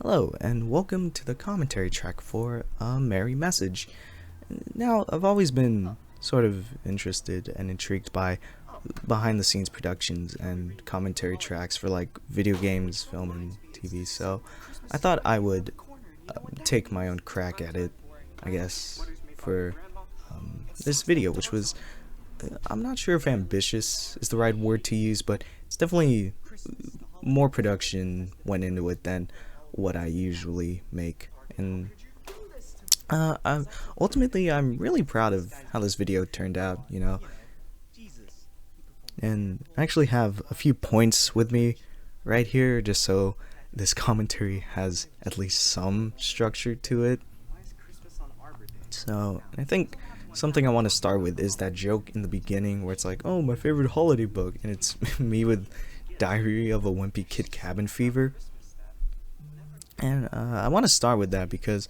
Hello, and welcome to the commentary track for A Merry Message. Now, I've always been sort of interested and intrigued by behind the scenes productions and commentary tracks for like video games, film, and TV, so I thought I would take my own crack at it, I guess, for this video, which was, I'm not sure if ambitious is the right word to use, but it's definitely more production went into it than what I usually make, and ultimately I'm really proud of how this video turned out, and I actually have a few points with me right here just so this commentary has at least some structure to it. So I think something I want to start with is that joke in the beginning where it's like, oh, my favorite holiday book, and it's me with Diary of a Wimpy Kid Cabin Fever. And I want to start with that because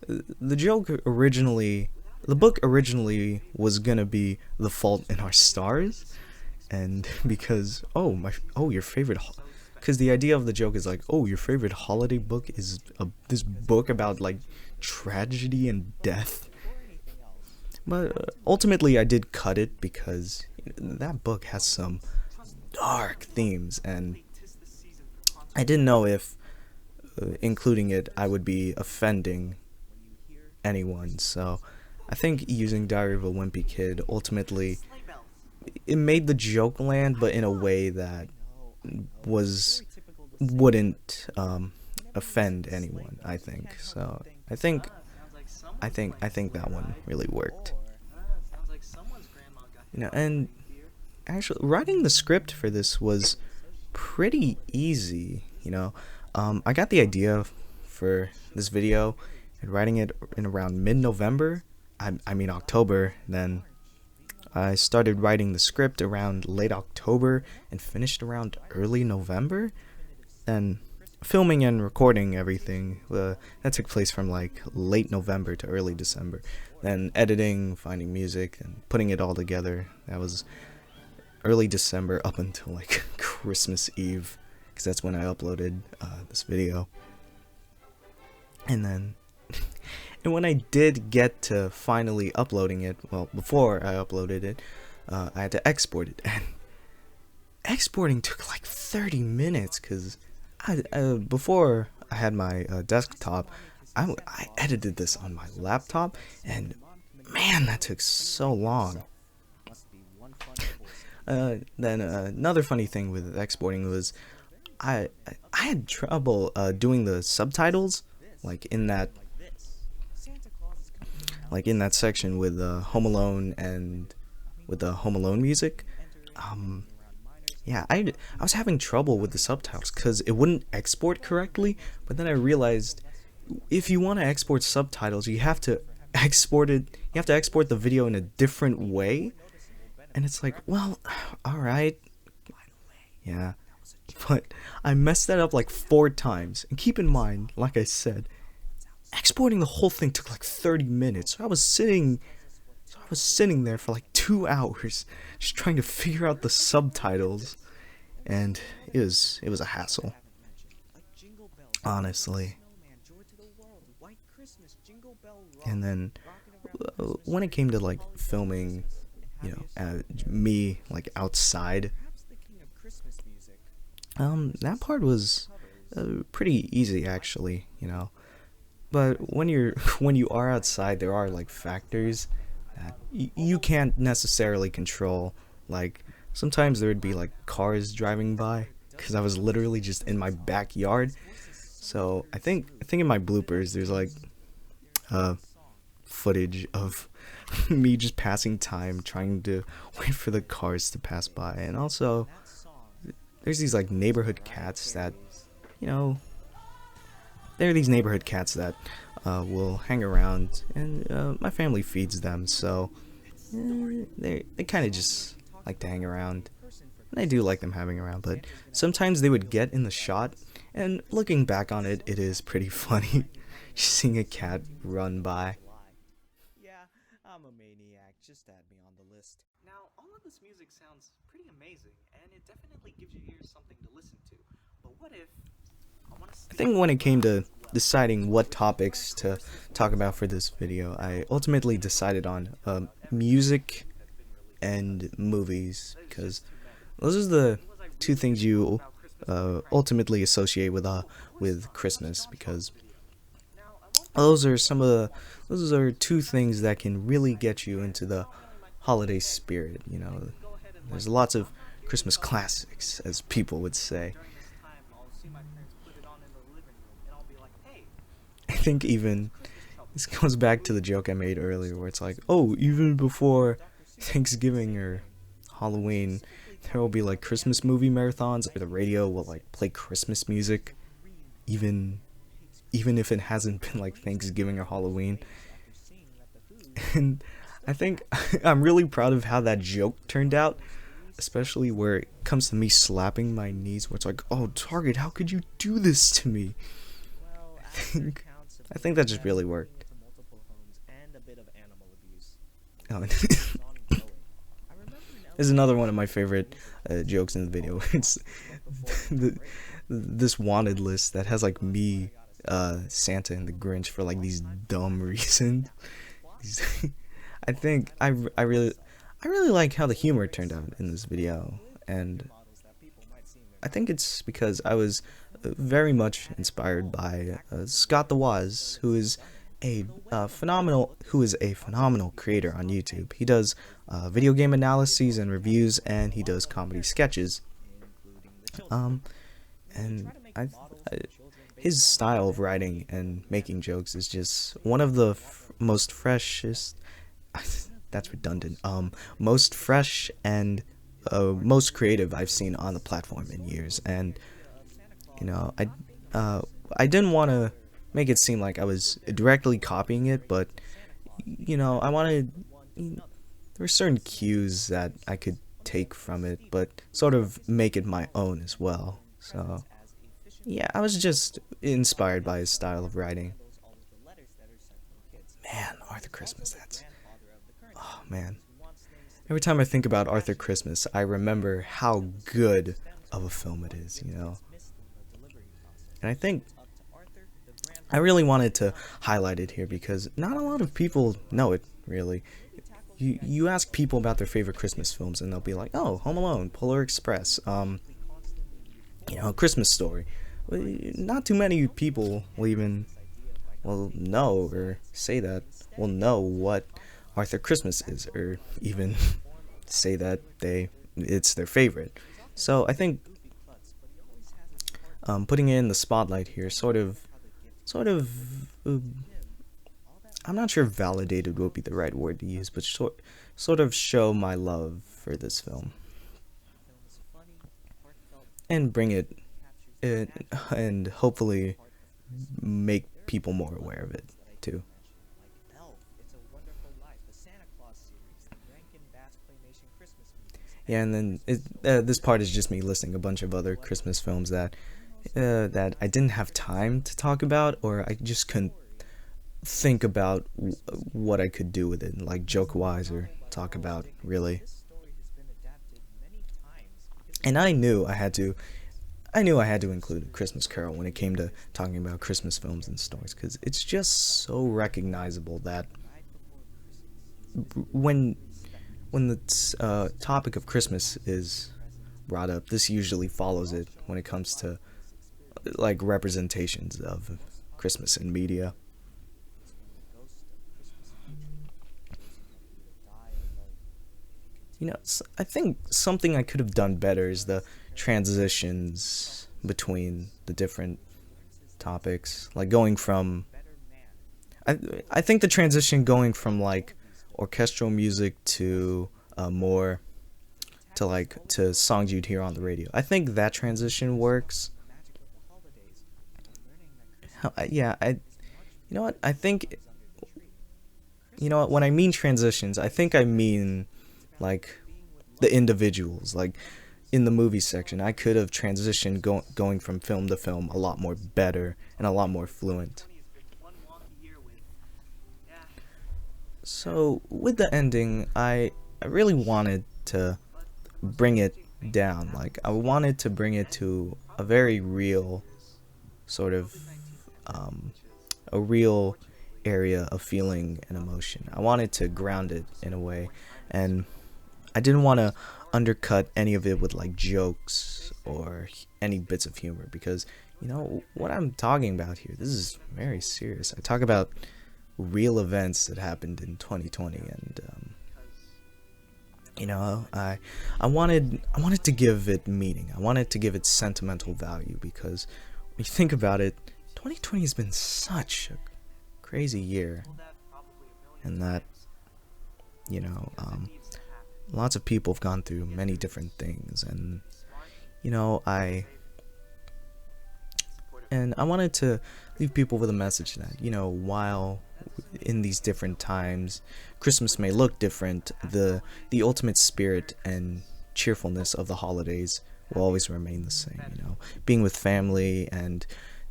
the book originally was gonna be The Fault in Our Stars, and because your favorite, because the idea of the joke is like, oh, your favorite holiday book is this book about like tragedy and death. But ultimately, I did cut it because that book has some dark themes, and I didn't know if including it I would be offending anyone, so I think using Diary of a Wimpy Kid ultimately it made the joke land, but in a way that wouldn't offend anyone. I think so. I think that one really worked. And actually, writing the script for this was pretty easy. I got the idea for this video and writing it in around mid-November. I mean October. Then I started writing the script around late October and finished around early November. Then filming and recording everything that took place from like late November to early December. Then editing, finding music, and putting it all together. That was early December up until like Christmas Eve, because that's when I uploaded this video. And then and when I did get to finally uploading it, well, before I uploaded it, I had to export it, and exporting took like 30 minutes because before I had my desktop, I edited this on my laptop, and man, that took so long. Then another funny thing with exporting was I had trouble doing the subtitles, like in that section with Home Alone and with the Home Alone music. I was having trouble with the subtitles because it wouldn't export correctly. But then I realized if you want to export subtitles, you have to export it. You have to export the video in a different way, and it's like, well, all right, yeah. But I messed that up like 4 times. And keep in mind, like I said, exporting the whole thing took like 30 minutes. So I was sitting there for like 2 hours just trying to figure out the subtitles, and it was a hassle, honestly. And then when it came to like filming, me like outside, that part was pretty easy actually, But when you are outside, there are like factors that you can't necessarily control. Like sometimes there would be like cars driving by because I was literally just in my backyard. So I think in my bloopers there's like footage of me just passing time trying to wait for the cars to pass by, and also there's these like neighborhood cats that there are these neighborhood cats that will hang around, and my family feeds them, so they kind of just like to hang around. And I do like them having around, but sometimes they would get in the shot, and looking back on it, it is pretty funny just seeing a cat run by. Yeah, I'm a maniac. Just add me on the list. Now, all of this music sounds pretty amazing, and it definitely gives your ears something to listen to. But what if I think when it came to deciding what topics to talk about for this video, I ultimately decided on music and movies, because those are the two things you ultimately associate with Christmas, because those are some of the those are two things that can really get you into the holiday spirit. You know, there's lots of Christmas classics, as people would say. I think even this goes back to the joke I made earlier, where it's like, oh, even before Thanksgiving or Halloween, there will be like Christmas movie marathons, or the radio will like play Christmas music, even if it hasn't been like Thanksgiving or Halloween. And I think I'm really proud of how that joke turned out, especially where it comes to me slapping my knees, where it's like, oh, Target, how could you do this to me? I think that just really worked. Oh, there's another one of my favorite jokes in the video. It's the, this wanted list that has like me, Santa, and the Grinch for like these dumb reasons. I think I really like how the humor turned out in this video, and I think it's because I was very much inspired by Scott the Waz, who is a phenomenal creator on YouTube. He does video game analyses and reviews, and he does comedy sketches. And his style of writing and making jokes is just one of the most freshest. That's redundant. Most fresh and most creative I've seen on the platform in years. And you know, I didn't want to make it seem like I was directly copying it, but you know, I wanted, there were certain cues that I could take from it, but sort of make it my own as well. So yeah, I was just inspired by his style of writing. Man, Arthur Christmas, that's, oh man. Every time I think about Arthur Christmas, I remember how good of a film it is, you know. And I think I really wanted to highlight it here because not a lot of people know it, really. You ask people about their favorite Christmas films and they'll be like, oh, Home Alone, Polar Express, you know, Christmas Story. Not too many people will even, will know or say that, will know what Arthur Christmas is, or even say that it's their favorite. So I think putting it in the spotlight here uh, I'm not sure if validated would be the right word to use, but sort of show my love for this film and bring it and hopefully make people more aware of it too. Yeah, and then this part is just me listing a bunch of other Christmas films that I didn't have time to talk about, or I just couldn't think about what I could do with it, like joke wise or talk about really. And I knew I had to include A Christmas Carol when it came to talking about Christmas films and stories, because it's just so recognizable that when the topic of Christmas is brought up, this usually follows it when it comes to like representations of Christmas in media. You know, I think something I could have done better is the transitions between the different topics, like going from I think the transition going from like orchestral music to more to like to songs you'd hear on the radio. I think that transition works. Yeah, you know what? I think, you know what, when I mean transitions, I think I mean like the individuals. Like in the movie section, I could have transitioned going from film to film a lot more better and a lot more fluent. So with the ending, I really wanted to bring it down. Like I wanted to bring it to a very real sort of a real area of feeling and emotion. I wanted to ground it in a way, and I didn't want to undercut any of it with like jokes or any bits of humor because what I'm talking about here. This is very serious. I talk about real events that happened in 2020, and I wanted to give it meaning. I wanted to give it sentimental value because when you think about it, 2020 has been such a crazy year, and that you know lots of people have gone through many different things, and you know I I wanted to leave people with a message that while in these different times Christmas may look different, the ultimate spirit and cheerfulness of the holidays will always remain the same. Being with family and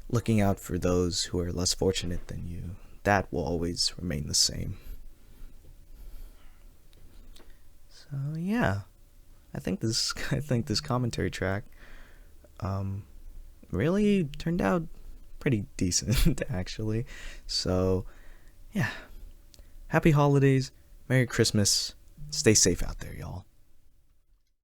looking out for those who are less fortunate than you, that will always remain the same. So yeah, I think this commentary track really turned out pretty decent actually. So yeah, happy holidays, Merry Christmas, stay safe out there, y'all.